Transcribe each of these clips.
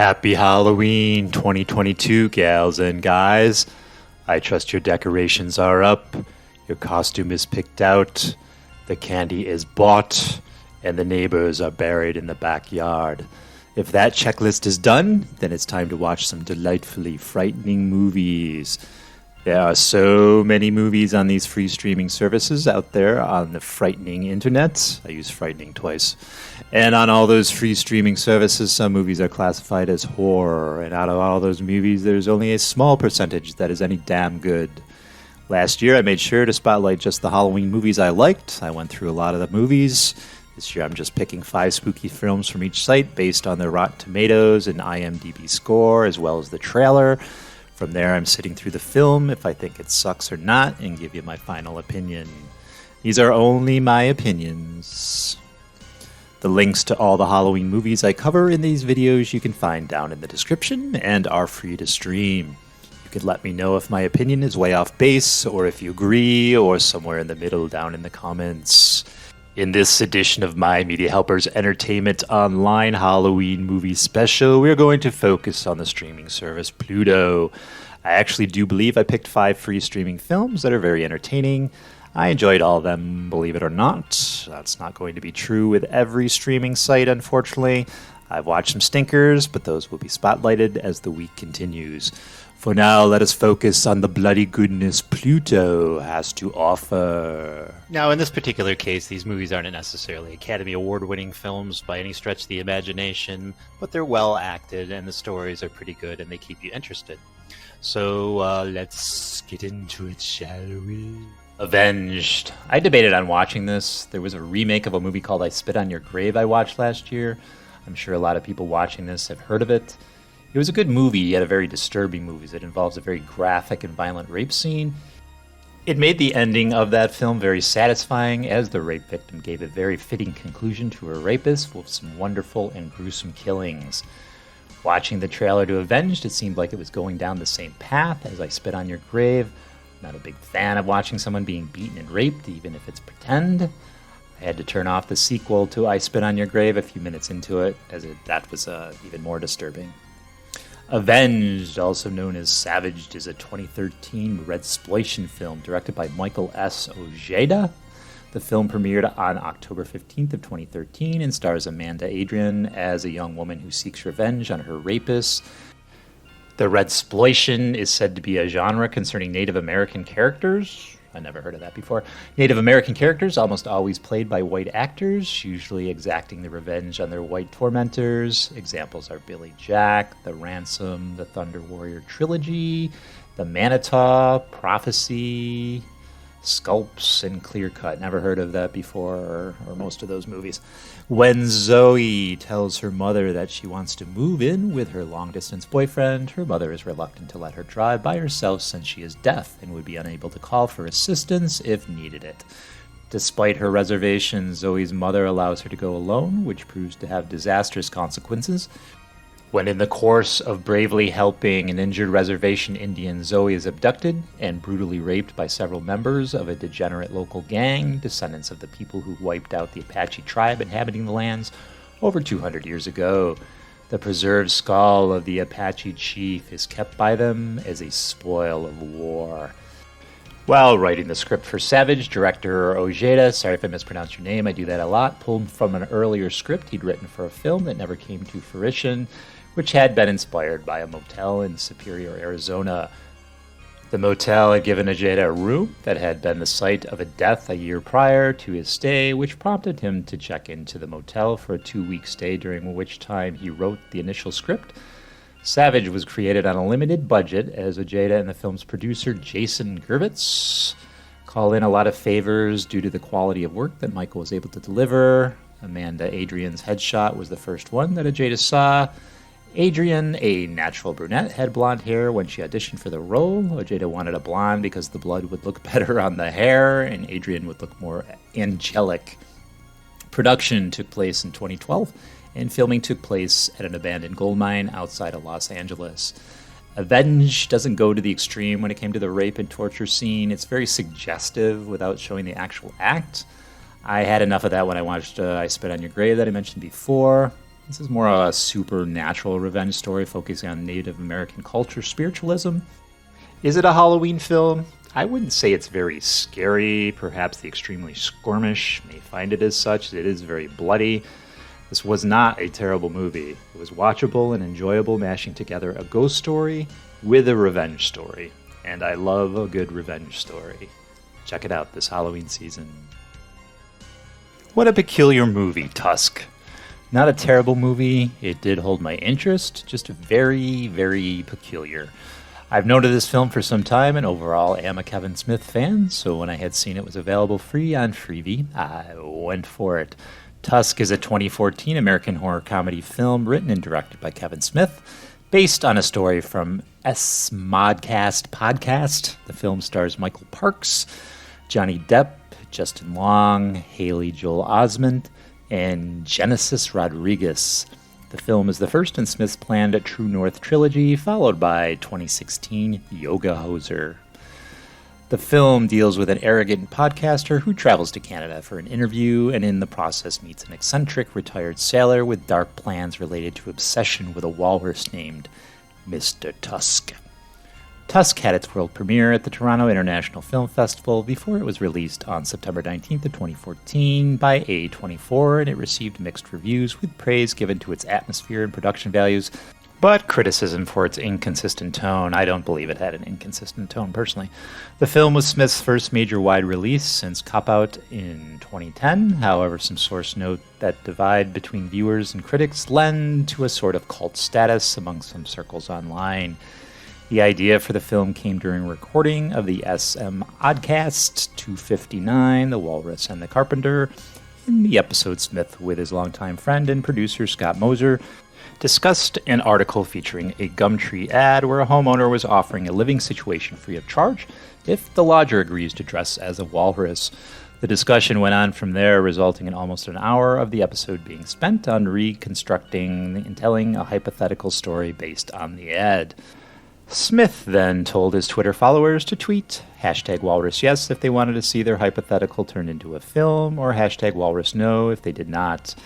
Happy Halloween 2022, gals and guys. I trust your decorations are up, your costume is picked out, the candy is bought, and the neighbors are buried in the backyard. If that checklist is done, then it's time to watch some delightfully frightening movies. There are so many movies on these free streaming services out there on the frightening internet. I use frightening twice. And on all those free streaming services, some movies are classified as horror. And out of all those movies, there's only a small percentage that is any damn good. Last year, I made sure to spotlight just the Halloween movies I liked. I went through a lot of the movies. This year, I'm just picking 5 spooky films from each site based on their Rotten Tomatoes and IMDb score, as well as the trailer. From there, I'm sitting through the film if I think it sucks or not and give you my final opinion. These are only my opinions. The links to all the Halloween movies I cover in these videos you can find down in the description and are free to stream. You could let me know if my opinion is way off base or if you agree or somewhere in the middle down in the comments. In this edition of My Media Helpers Entertainment Online Halloween Movie Special, we're going to focus on the streaming service Pluto. I actually do believe I picked 5 free streaming films that are very entertaining. I enjoyed all of them, believe it or not. That's not going to be true with every streaming site, unfortunately. I've watched some stinkers, but those will be spotlighted as the week continues. For now, let us focus on the bloody goodness Pluto has to offer. Now, in this particular case, these movies aren't necessarily Academy Award-winning films by any stretch of the imagination, but they're well acted and the stories are pretty good and they keep you interested. So, let's get into it, shall we? Avenged. I debated on watching this. There was a remake of a movie called I Spit on Your Grave I watched last year. I'm sure a lot of people watching this have heard of it. It was a good movie, yet a very disturbing movie that involves a very graphic and violent rape scene. It made the ending of that film very satisfying, as the rape victim gave a very fitting conclusion to her rapist with some wonderful and gruesome killings. Watching the trailer to Avenged, it seemed like it was going down the same path as I Spit on Your Grave. Not a big fan of watching someone being beaten and raped, even if it's pretend. I had to turn off the sequel to I Spit on Your Grave a few minutes into it, as that was even more disturbing. Avenged, also known as Savaged, is a 2013 Redsploitation film directed by Michael S. Ojeda. The film premiered on October 15th of 2013 and stars Amanda Adrian as a young woman who seeks revenge on her rapist. The Redsploitation is said to be a genre concerning Native American characters. I never heard of that before. Native American characters almost always played by white actors, usually exacting the revenge on their white tormentors. Examples are Billy Jack, The Ransom, the Thunder Warrior Trilogy, The Manitou, Prophecy, Sculpts, and Clear Cut. Never heard of that before, or most of those movies. When Zoe tells her mother that she wants to move in with her long-distance boyfriend, her mother is reluctant to let her drive by herself since she is deaf and would be unable to call for assistance if needed it. Despite her reservations, Zoe's mother allows her to go alone, which proves to have disastrous consequences. When in the course of bravely helping an injured reservation Indian, Zoe is abducted and brutally raped by several members of a degenerate local gang, descendants of the people who wiped out the Apache tribe inhabiting the lands over 200 years ago. The preserved skull of the Apache chief is kept by them as a spoil of war. While writing the script for Savage, director Ojeda, sorry if I mispronounced your name, I do that a lot, pulled from an earlier script he'd written for a film that never came to fruition, which had been inspired by a motel in Superior, Arizona. The motel had given Ojeda a room that had been the site of a death a year prior to his stay, which prompted him to check into the motel for a 2-week stay, during which time he wrote the initial script. Savage was created on a limited budget, as Ojeda and the film's producer, Jason Gervitz, call in a lot of favors due to the quality of work that Michael was able to deliver. Amanda Adrian's headshot was the first one that Ojeda saw. Adrian, a natural brunette, had blonde hair when she auditioned for the role. Ojeda wanted a blonde because the blood would look better on the hair, and Adrian would look more angelic. Production took place in 2012, and filming took place at an abandoned gold mine outside of Los Angeles. Avenged doesn't go to the extreme when it came to the rape and torture scene. It's very suggestive without showing the actual act. I had enough of that when I watched I Spit on Your Grave that I mentioned before. This is more a supernatural revenge story focusing on Native American culture spiritualism. Is it a Halloween film? I wouldn't say it's very scary. Perhaps the extremely squirmish may find it as such. It is very bloody. This was not a terrible movie. It was watchable and enjoyable, mashing together a ghost story with a revenge story. And I love a good revenge story. Check it out this Halloween season. What a peculiar movie, Tusk. Not a terrible movie. It did hold my interest, just very, very peculiar. I've noted this film for some time and overall am a Kevin Smith fan, so when I had seen it was available free on Freevee, I went for it. Tusk is a 2014 American horror comedy film written and directed by Kevin Smith, based on a story from S-Modcast Podcast. The film stars Michael Parks, Johnny Depp, Justin Long, Haley Joel Osment, and Genesis Rodriguez. The film is the first in Smith's planned True North trilogy, followed by 2016 Yoga Hoser. The film deals with an arrogant podcaster who travels to Canada for an interview and in the process meets an eccentric retired sailor with dark plans related to obsession with a walrus named Mr. Tusk. Tusk had its world premiere at the Toronto International Film Festival before it was released on September 19th of 2014 by A24, and it received mixed reviews with praise given to its atmosphere and production values, but criticism for its inconsistent tone. I don't believe it had an inconsistent tone, personally. The film was Smith's first major wide release since Cop Out in 2010. However, some source note that divide between viewers and critics lend to a sort of cult status among some circles online. The idea for the film came during recording of the SM Oddcast 259, The Walrus and the Carpenter. In the episode, Smith, with his longtime friend and producer Scott Moser, discussed an article featuring a Gumtree ad where a homeowner was offering a living situation free of charge if the lodger agrees to dress as a walrus. The discussion went on from there, resulting in almost an hour of the episode being spent on reconstructing and telling a hypothetical story based on the ad. Smith then told his Twitter followers to tweet #WalrusYes if they wanted to see their hypothetical turned into a film, or #WalrusNo if they did not.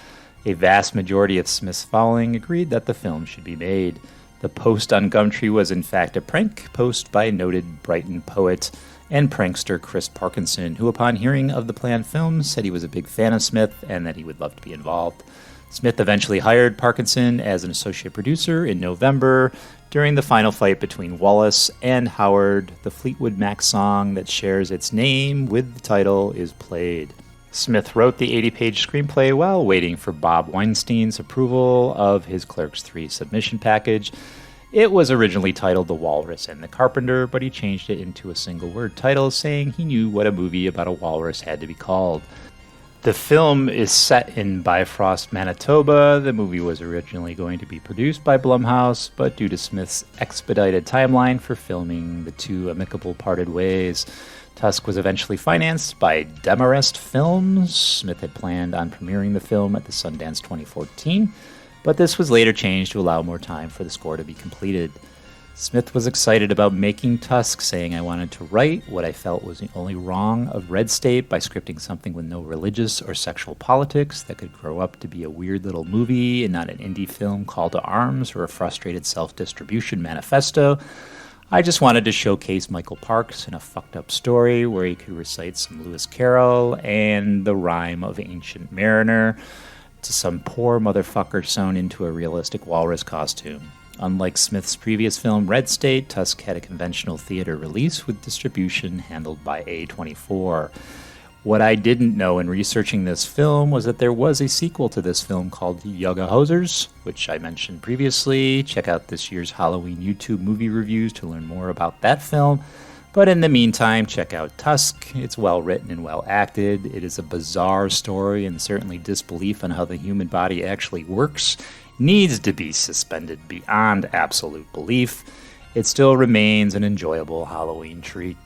A vast majority of Smith's following agreed that the film should be made. The post on Gumtree was in fact a prank post by noted Brighton poet and prankster Chris Parkinson, who upon hearing of the planned film said he was a big fan of Smith and that he would love to be involved. Smith eventually hired Parkinson as an associate producer in November. During the final fight between Wallace and Howard, the Fleetwood Mac song that shares its name with the title is played. Smith wrote the 80-page screenplay while waiting for Bob Weinstein's approval of his Clerks 3 submission package. It was originally titled The Walrus and the Carpenter, but he changed it into a single-word title, saying he knew what a movie about a walrus had to be called. The film is set in Bifrost, Manitoba. The movie was originally going to be produced by Blumhouse, but due to Smith's expedited timeline for filming, the two amicable parted ways. Tusk was eventually financed by Demarest Films. Smith had planned on premiering the film at the Sundance 2014, but this was later changed to allow more time for the score to be completed. Smith was excited about making Tusk, saying, "I wanted to right what I felt was the only wrong of Red State by scripting something with no religious or sexual politics that could grow up to be a weird little movie and not an indie film call to arms or a frustrated self-distribution manifesto. I just wanted to showcase Michael Parks in a fucked up story where he could recite some Lewis Carroll and the rhyme of Ancient Mariner to some poor motherfucker sewn into a realistic walrus costume." Unlike Smith's previous film Red State, Tusk had a conventional theater release with distribution handled by A24. What I didn't know in researching this film was that there was a sequel to this film called Yoga Hosers, which I mentioned previously. Check out this year's Halloween YouTube movie reviews to learn more about that film. But in the meantime, check out Tusk. It's well written and well acted. It is a bizarre story, and certainly disbelief on how the human body actually works needs to be suspended beyond absolute belief. It still remains an enjoyable Halloween treat.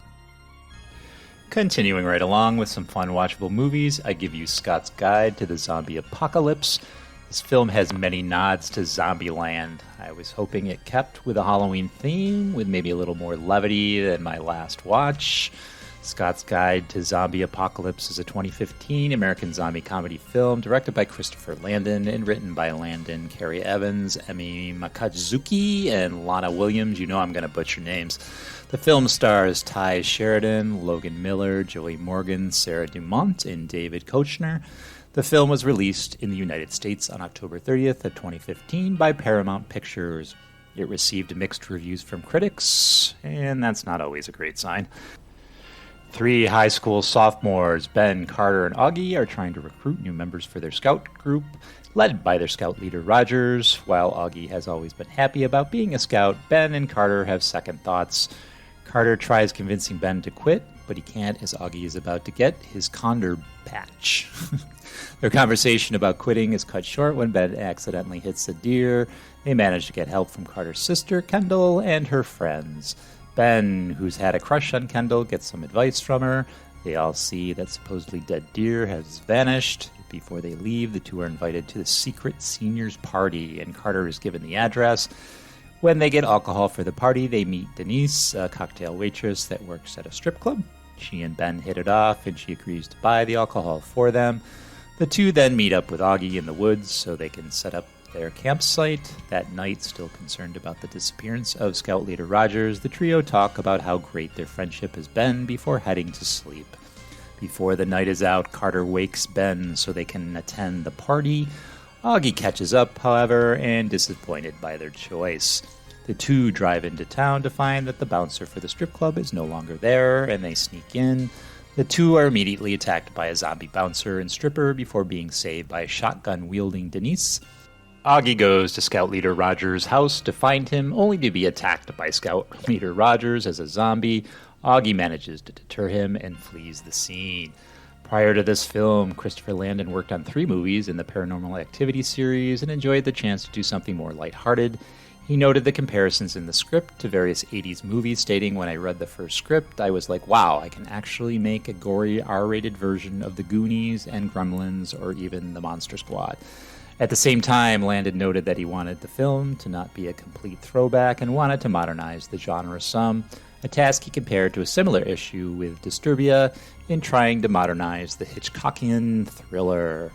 Continuing right along with some fun watchable movies, I give you Scott's Guide to the Zombie Apocalypse. This film has many nods to Zombieland. I was hoping it kept with a Halloween theme, with maybe a little more levity than my last watch. Scott's Guide to Zombie Apocalypse is a 2015 American zombie comedy film directed by Christopher Landon and written by Landon, Carrie Evans, Emi Makazuki, and Lana Williams. You know I'm going to butcher names. The film stars Ty Sheridan, Logan Miller, Joey Morgan, Sarah Dumont, and David Koechner. The film was released in the United States on October 30th of 2015 by Paramount Pictures. It received mixed reviews from critics, and that's not always a great sign. 3 high school sophomores, Ben, Carter, and Augie, are trying to recruit new members for their scout group, led by their scout leader, Rogers. While Augie has always been happy about being a scout, Ben and Carter have second thoughts. Carter tries convincing Ben to quit, but he can't as Augie is about to get his condor patch. Their conversation about quitting is cut short when Ben accidentally hits a deer. They manage to get help from Carter's sister, Kendall, and her friends. Ben, who's had a crush on Kendall, gets some advice from her. They all see that supposedly dead deer has vanished. Before they leave, the two are invited to the secret seniors party, and Carter is given the address. When they get alcohol for the party, they meet Denise, a cocktail waitress that works at a strip club. She and Ben hit it off, and she agrees to buy the alcohol for them. The two then meet up with Augie in the woods so they can set up their campsite. That night, still concerned about the disappearance of Scout Leader Rogers, the trio talk about how great their friendship has been before heading to sleep. Before the night is out, Carter wakes Ben so they can attend the party. Augie catches up, however, and disappointed by their choice. The two drive into town to find that the bouncer for the strip club is no longer there, and they sneak in. The two are immediately attacked by a zombie bouncer and stripper before being saved by a shotgun-wielding Denise. Augie goes to Scout Leader Rogers' house to find him, only to be attacked by Scout Leader Rogers as a zombie. Augie manages to deter him and flees the scene. Prior to this film, Christopher Landon worked on 3 movies in the Paranormal Activity series and enjoyed the chance to do something more lighthearted. He noted the comparisons in the script to various 80s movies, stating, "When I read the first script, I was like, wow, I can actually make a gory R-rated version of The Goonies and Gremlins or even The Monster Squad." At the same time, Landon noted that he wanted the film to not be a complete throwback and wanted to modernize the genre some, a task he compared to a similar issue with Disturbia in trying to modernize the Hitchcockian thriller.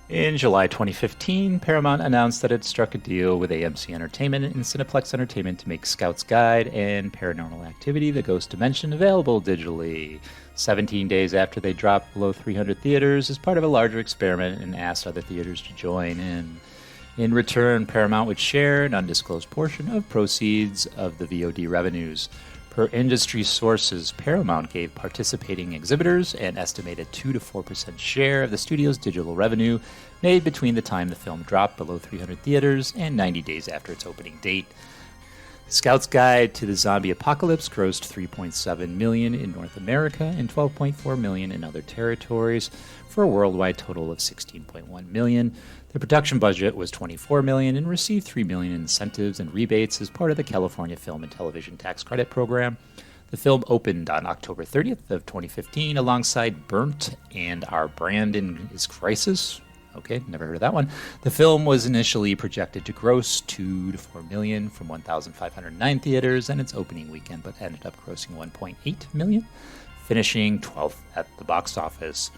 In July 2015, Paramount announced that it struck a deal with AMC Entertainment and Cineplex Entertainment to make Scout's Guide and Paranormal Activity: The Ghost Dimension available digitally. 17 days after they dropped below 300 theaters as part of a larger experiment and asked other theaters to join in. In return, Paramount would share an undisclosed portion of proceeds of the VOD revenues. Per industry sources, Paramount gave participating exhibitors an estimated 2 to 4% share of the studio's digital revenue made between the time the film dropped below 300 theaters and 90 days after its opening date. Scout's Guide to the Zombie Apocalypse grossed $3.7 million in North America and $12.4 million in other territories, for a worldwide total of $16.1 million. The production budget was $24 million and received $3 million in incentives and rebates as part of the California Film and Television Tax Credit Program. The film opened on October 30th of 2015 alongside Burnt and Our Brand is Crisis. Okay, never heard of that one. The film was initially projected to gross $2 to $4 million from 1,509 theaters in its opening weekend, but ended up grossing $1.8 million, finishing 12th at the box office.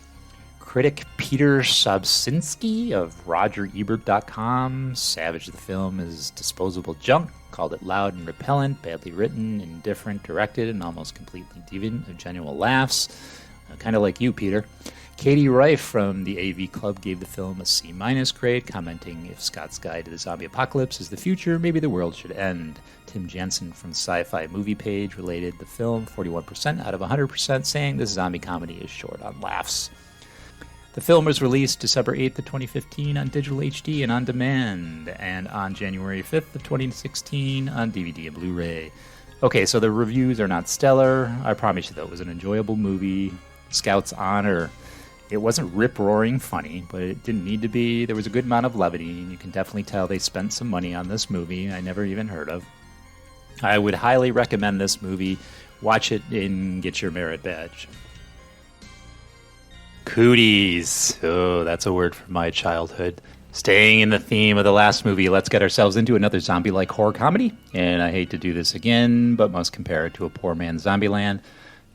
Critic Peter Sobczynski of RogerEbert.com savaged the film as disposable junk, called it loud and repellent, badly written, indifferent, directed, and almost completely devoid of genuine laughs. Kind of like you, Peter. Katie Reif from the AV Club gave the film a C- grade, commenting, "If Scott's Guide to the Zombie Apocalypse is the future, maybe the world should end." Tim Jensen from Sci-Fi Movie Page related the film 41% out of 100%, saying this zombie comedy is short on laughs. The film was released December 8th of 2015 on digital HD and on demand, and on January 5th of 2016 on DVD and Blu-ray. Okay, so the reviews are not stellar. I promise you, though, it was an enjoyable movie. Scout's Honor. It wasn't rip-roaring funny, but it didn't need to be. There was a good amount of levity, and you can definitely tell they spent some money on this movie I never even heard of. I would highly recommend this movie. Watch it and get your merit badge. Cooties. Oh, that's a word from my childhood. Staying in the theme of the last movie, let's get ourselves into another zombie-like horror comedy. And I hate to do this again, but must compare it to A Poor Man's Zombieland.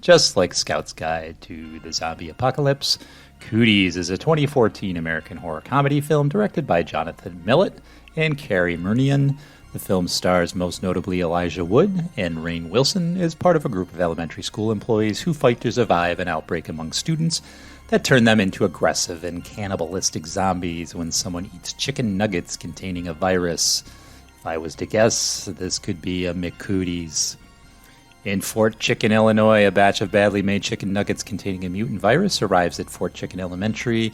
Just like Scout's Guide to the Zombie Apocalypse, Cooties is a 2014 American horror comedy film directed by Jonathan Millet and Carrie Murnian. The film stars most notably Elijah Wood, and Rainn Wilson is part of a group of elementary school employees who fight to survive an outbreak among students that turn them into aggressive and cannibalistic zombies when someone eats chicken nuggets containing a virus. If I was to guess, this could be a McCooties. In Fort Chicken, Illinois, a batch of badly made chicken nuggets containing a mutant virus arrives at Fort Chicken Elementary.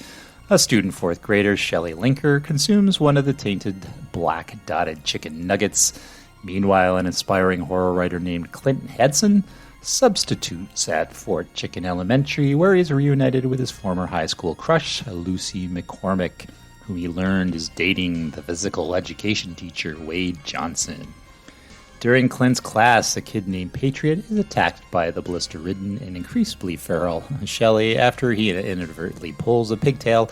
A student fourth grader, Shelley Linker, consumes one of the tainted black dotted chicken nuggets. Meanwhile, an inspiring horror writer named Clint Hudson substitutes at Fort Chicken Elementary, where he's reunited with his former high school crush, Lucy McCormick, whom he learned is dating the physical education teacher, Wade Johnson. During Clint's class, a kid named Patriot is attacked by the blister-ridden and increasingly feral Shelley after he inadvertently pulls a pigtail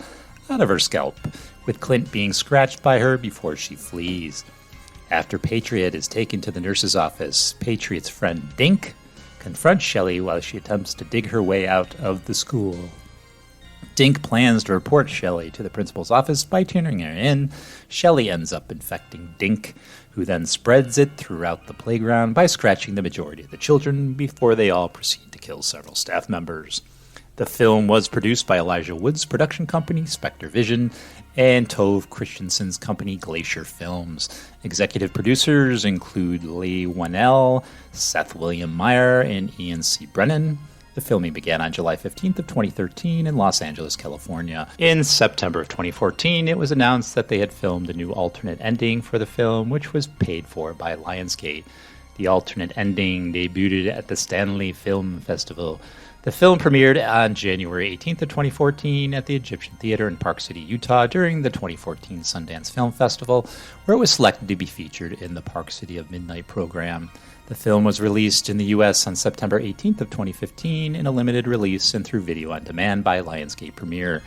out of her scalp, with Clint being scratched by her before she flees. After Patriot is taken to the nurse's office, Patriot's friend Dink confronts Shelley while she attempts to dig her way out of the school. Dink plans to report Shelley to the principal's office by turning her in. Shelley ends up infecting Dink, who then spreads it throughout the playground by scratching the majority of the children before they all proceed to kill several staff members. The film was produced by Elijah Wood's production company, Spectre Vision, and Tove Christensen's company, Glacier Films. Executive producers include Lee Whannell, Seth William Meyer, and Ian C. Brennan. The filming began on July 15th of 2013 in Los Angeles, California. In September of 2014, it was announced that they had filmed a new alternate ending for the film, which was paid for by Lionsgate. The alternate ending debuted at the Stanley Film Festival. The film premiered on January 18th of 2014 at the Egyptian Theater in Park City, Utah during the 2014 Sundance Film Festival, where it was selected to be featured in the Park City of Midnight program. The film was released in the U.S. on September 18th of 2015 in a limited release and through video on demand by Lionsgate Premiere.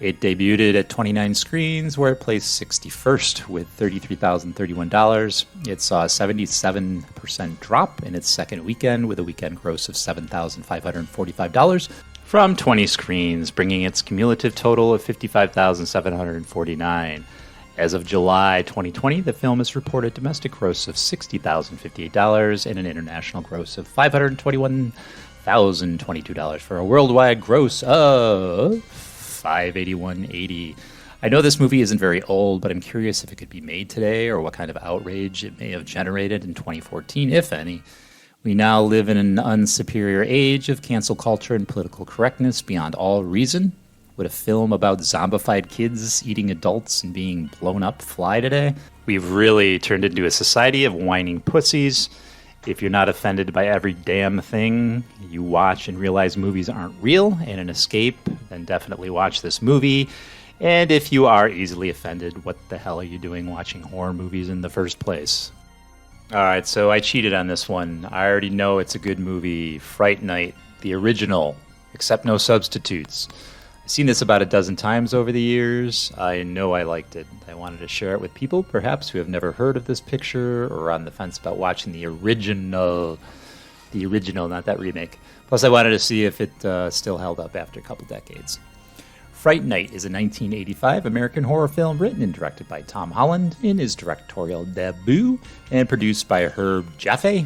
It debuted at 29 screens, where it placed 61st with $33,031. It saw a 77% drop in its second weekend with a weekend gross of $7,545 from 20 screens, bringing its cumulative total of $55,749. As of July 2020, the film has reported domestic gross of $60,058 and an international gross of $521,022 for a worldwide gross of $581.80. I know this movie isn't very old, but I'm curious if it could be made today or what kind of outrage it may have generated in 2014, if any. We now live in an unsuperior age of cancel culture and political correctness beyond all reason. Would a film about zombified kids eating adults and being blown up fly today? We've really turned into a society of whining pussies. If you're not offended by every damn thing you watch and realize movies aren't real and an escape, then definitely watch this movie. And if you are easily offended, what the hell are you doing watching horror movies in the first place? Alright, so I cheated on this one. I already know it's a good movie. Fright Night, the original, except no substitutes. I've seen this about a dozen times over the years. I know I liked it. I wanted to share it with people, perhaps, who have never heard of this picture or are on the fence about watching the original, not that remake. Plus, I wanted to see if it still held up after a couple decades. Fright Night is a 1985 American horror film written and directed by Tom Holland in his directorial debut and produced by Herb Jaffe.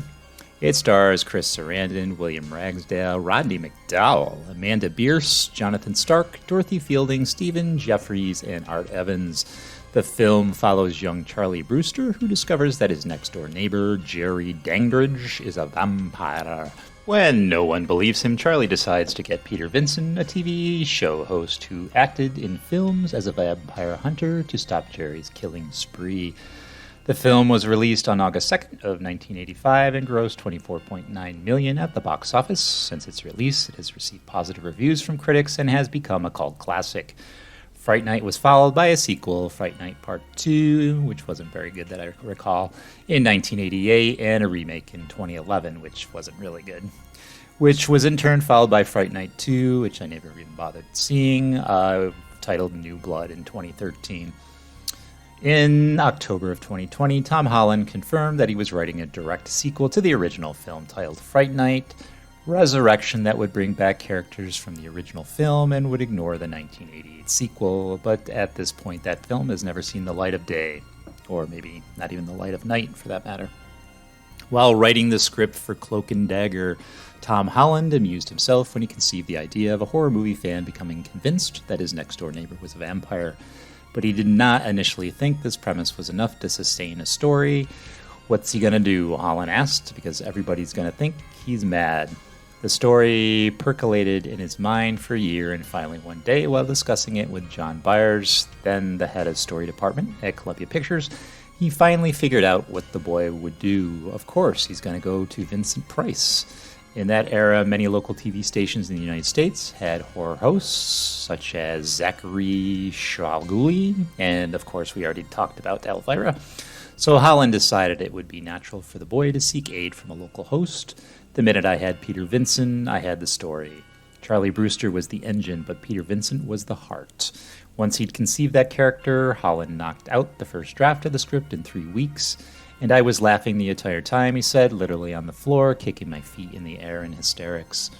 It stars Chris Sarandon, William Ragsdale, Rodney McDowell, Amanda Bierce, Jonathan Stark, Dorothy Fielding, Stephen Jeffries, and Art Evans. The film follows young Charley Brewster, who discovers that his next-door neighbor, Jerry Dandrige, is a vampire. When no one believes him, Charley decides to get Peter Vincent, a TV show host who acted in films as a vampire hunter, to stop Jerry's killing spree. The film was released on August 2nd of 1985 and grossed $24.9 million at the box office. Since its release, it has received positive reviews from critics and has become a cult classic. Fright Night was followed by a sequel, Fright Night Part 2, which wasn't very good that I recall, in 1988, and a remake in 2011, which wasn't really good. Which was in turn followed by Fright Night 2, which I never even bothered seeing, titled New Blood in 2013. In October of 2020, Tom Holland confirmed that he was writing a direct sequel to the original film titled Fright Night, resurrection that would bring back characters from the original film and would ignore the 1988 sequel, but at this point that film has never seen the light of day, or maybe not even the light of night for that matter. While writing the script for Cloak and Dagger, Tom Holland amused himself when he conceived the idea of a horror movie fan becoming convinced that his next-door neighbor was a vampire. But he did not initially think this premise was enough to sustain a story. What's he gonna do? Holland asked, because everybody's gonna think he's mad. The story percolated in his mind for a year, and finally one day, while discussing it with John Byers, then the head of story department at Columbia Pictures, he finally figured out what the boy would do. Of course, he's gonna go to Vincent Price. In that era, many local TV stations in the United States had horror hosts, such as Zachary Shawguli, and of course we already talked about Elvira. So Holland decided it would be natural for the boy to seek aid from a local host. The minute I had Peter Vincent, I had the story. Charley Brewster was the engine, but Peter Vincent was the heart. Once he'd conceived that character, Holland knocked out the first draft of the script in 3 weeks. And I was laughing the entire time, he said, literally on the floor, kicking my feet in the air in hysterics.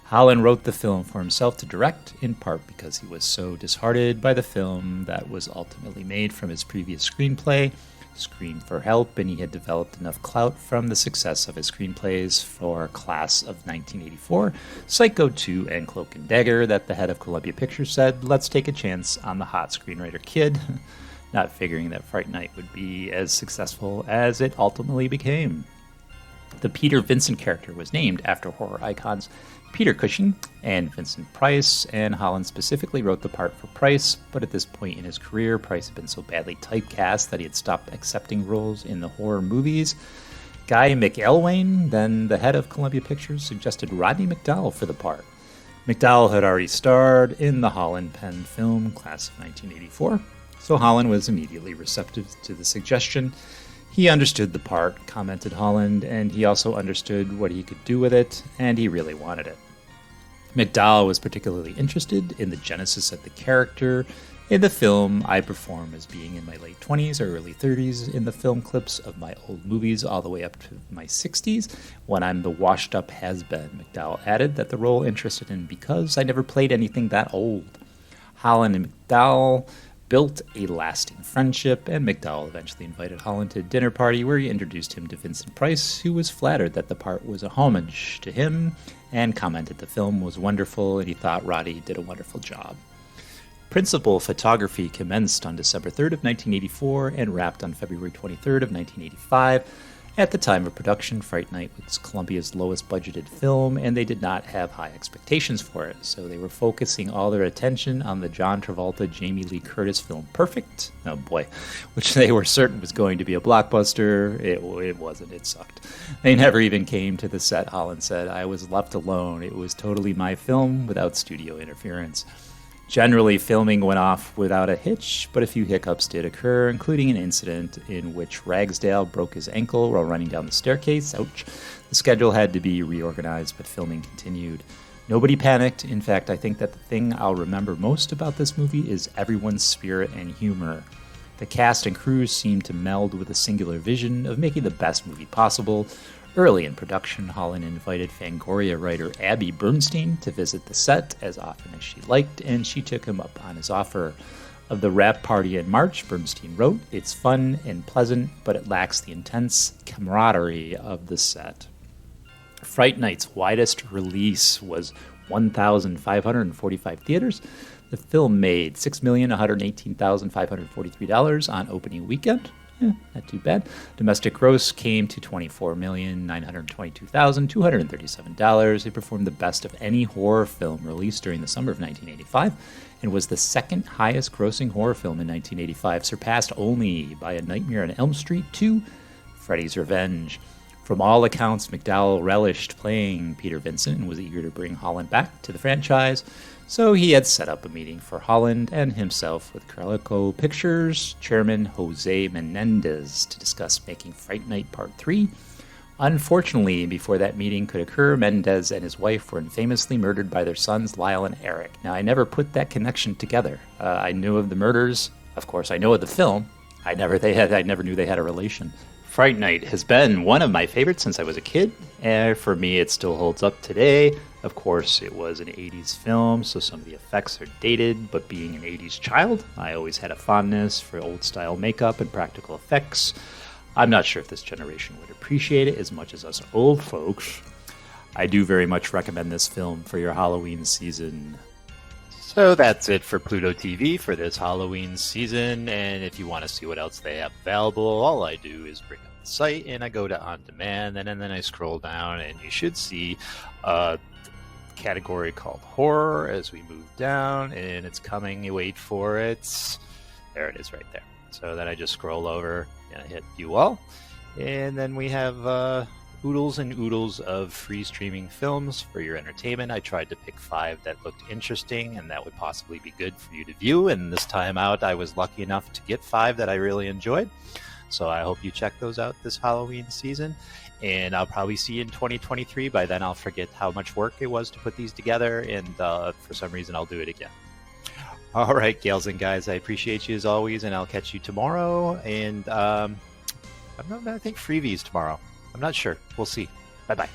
Holland wrote the film for himself to direct, in part because he was so disheartened by the film that was ultimately made from his previous screenplay, Scream for Help, and he had developed enough clout from the success of his screenplays for Class of 1984, Psycho 2, and Cloak and Dagger that the head of Columbia Pictures said, let's take a chance on the hot screenwriter kid. Not figuring that Fright Night would be as successful as it ultimately became. The Peter Vincent character was named after horror icons Peter Cushing and Vincent Price, and Holland specifically wrote the part for Price, but at this point in his career, Price had been so badly typecast that he had stopped accepting roles in the horror movies. Guy McElwain, then the head of Columbia Pictures, suggested Rodney McDowall for the part. McDowall had already starred in the Holland-penned film Class of 1984. So Holland was immediately receptive to the suggestion. He understood the part, commented Holland, and he also understood what he could do with it, and he really wanted it. McDowall was particularly interested in the genesis of the character. In the film, I perform as being in my late 20s or early 30s in the film clips of my old movies all the way up to my 60s, when I'm the washed-up has-been. McDowall added that the role interested in because I never played anything that old. Holland and McDowall built a lasting friendship, and McDowall eventually invited Holland to a dinner party where he introduced him to Vincent Price, who was flattered that the part was a homage to him and commented the film was wonderful and he thought Roddy did a wonderful job. Principal photography commenced on December 3rd of 1984 and wrapped on February 23rd of 1985. At the time of production, Fright Night was Columbia's lowest budgeted film, and they did not have high expectations for it, so they were focusing all their attention on the John Travolta, Jamie Lee Curtis film Perfect, oh boy, which they were certain was going to be a blockbuster. It wasn't, it sucked. They never even came to the set, Holland said. I was left alone. It was totally my film without studio interference. Generally, filming went off without a hitch, but a few hiccups did occur, including an incident in which Ragsdale broke his ankle while running down the staircase. Ouch. The schedule had to be reorganized, but filming continued. Nobody panicked. In fact, I think that the thing I'll remember most about this movie is everyone's spirit and humor. The cast and crew seemed to meld with a singular vision of making the best movie possible. Early in production, Holland invited Fangoria writer Abby Bernstein to visit the set as often as she liked, and she took him up on his offer. Of the wrap party in March, Bernstein wrote, "It's fun and pleasant, but it lacks the intense camaraderie of the set." Fright Night's widest release was 1,545 theaters. The film made $6,118,543 on opening weekend. Not too bad. Domestic gross came to $24,922,237. It performed the best of any horror film released during the summer of 1985 and was the second highest grossing horror film in 1985, surpassed only by A Nightmare on Elm Street 2, Freddy's Revenge. From all accounts, McDowall relished playing Peter Vincent and was eager to bring Holland back to the franchise. So he had set up a meeting for Holland and himself with Calico Pictures chairman Jose Menendez to discuss making Fright Night Part 3. Unfortunately, before that meeting could occur, Menendez and his wife were infamously murdered by their sons Lyle and Eric. Now, I never put that connection together. I knew of the murders. Of course, I know of the film. I never knew they had a relation. Fright Night has been one of my favorites since I was a kid, and for me it still holds up today. Of course, it was an 80s film, so some of the effects are dated, but being an 80s child, I always had a fondness for old-style makeup and practical effects. I'm not sure if this generation would appreciate it as much as us old folks. I do very much recommend this film for your Halloween season. So that's it for Pluto TV for this Halloween season, and if you want to see what else they have available, all I do is bring up the site and I go to On Demand, and then I scroll down, and you should see a category called Horror as we move down, and it's coming. You wait for it. There it is right there. So then I just scroll over and I hit View All, and then we have oodles and oodles of free streaming films for your entertainment. I tried to pick 5 that looked interesting and that would possibly be good for you to view, and this time out I was lucky enough to get 5 that I really enjoyed. So I hope you check those out this Halloween season, and I'll probably see you in 2023. By then I'll forget how much work it was to put these together, and for some reason I'll do it again. All right, gals and guys, I appreciate you as always, and I'll catch you tomorrow, and I think Freebies tomorrow. I'm not sure. We'll see. Bye-bye.